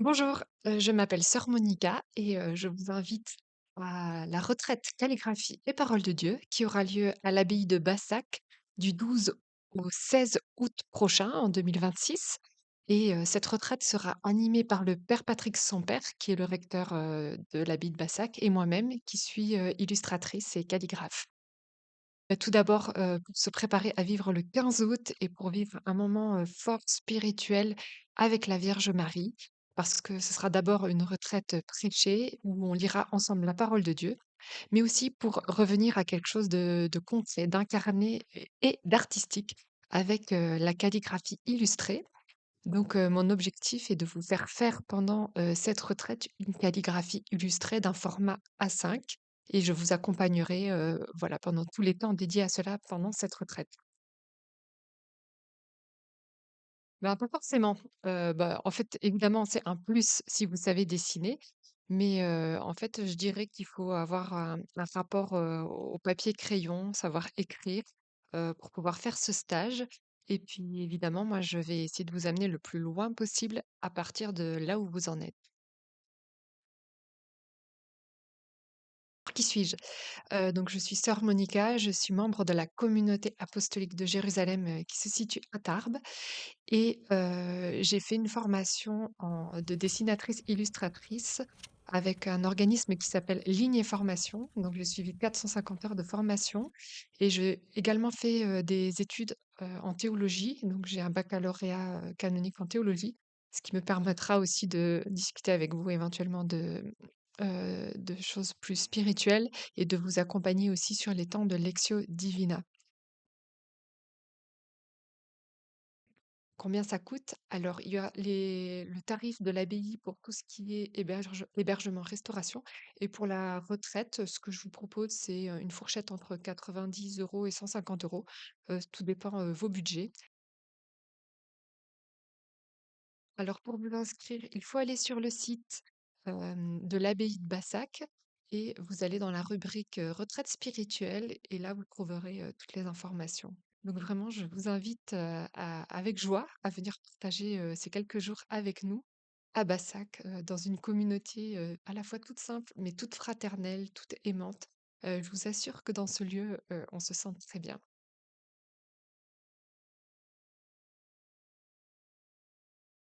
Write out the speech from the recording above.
Bonjour, je m'appelle sœur Monica et je vous invite à la retraite calligraphie et parole de Dieu qui aura lieu à l'abbaye de Bassac du 12 au 16 août prochain en 2026 et cette retraite sera animée par le père Patrick Sampère qui est le recteur, de l'abbaye de Bassac et moi-même qui suis, illustratrice et calligraphe. Tout d'abord, pour se préparer à vivre le 15 août et pour vivre un moment, fort spirituel avec la Vierge Marie. Parce que ce sera d'abord une retraite, prêchée où on lira ensemble la parole de Dieu, mais aussi pour revenir à quelque chose de concret, d'incarné et d'artistique avec, la calligraphie illustrée. Donc, mon objectif est de vous faire faire pendant, cette retraite une calligraphie illustrée d'un format A5 et je vous accompagnerai, voilà, pendant tous les temps dédiés à cela pendant cette retraite. Ben, pas forcément, bah, en fait, évidemment, c'est un plus si vous savez dessiner, mais, en fait, je dirais qu'il faut avoir un rapport, au papier crayon, savoir écrire, pour pouvoir faire ce stage et puis évidemment, moi, je vais essayer de vous amener le plus loin possible à partir de là où vous en êtes. Qui suis-je? Donc je suis sœur Monica, je suis membre de la communauté apostolique de Jérusalem, qui se situe à Tarbes et j'ai fait une formation de dessinatrice illustratrice avec un organisme qui s'appelle Ligne Formation. Donc j'ai suivi 450 heures de formation et j'ai également fait, des études, en théologie. Donc j'ai un baccalauréat, canonique en théologie, ce qui me permettra aussi de discuter avec vous éventuellement de choses plus spirituelles et de vous accompagner aussi sur les temps de Lectio Divina. Combien ça coûte? Alors, il y a le tarif de l'abbaye pour tout ce qui est hébergement, restauration et pour la retraite, ce que je vous propose, c'est, une fourchette entre 90 € et 150 €. Tout dépend, vos budgets. Alors pour vous inscrire, il faut aller sur le site, de l'abbaye de Bassac et vous allez dans la rubrique, retraite spirituelle et là vous trouverez, toutes les informations. Donc vraiment je vous invite, à avec joie à venir partager, ces quelques jours avec nous à Bassac, dans une communauté, à la fois toute simple mais toute fraternelle, toute aimante. Je vous assure que dans ce lieu, on se sent très bien.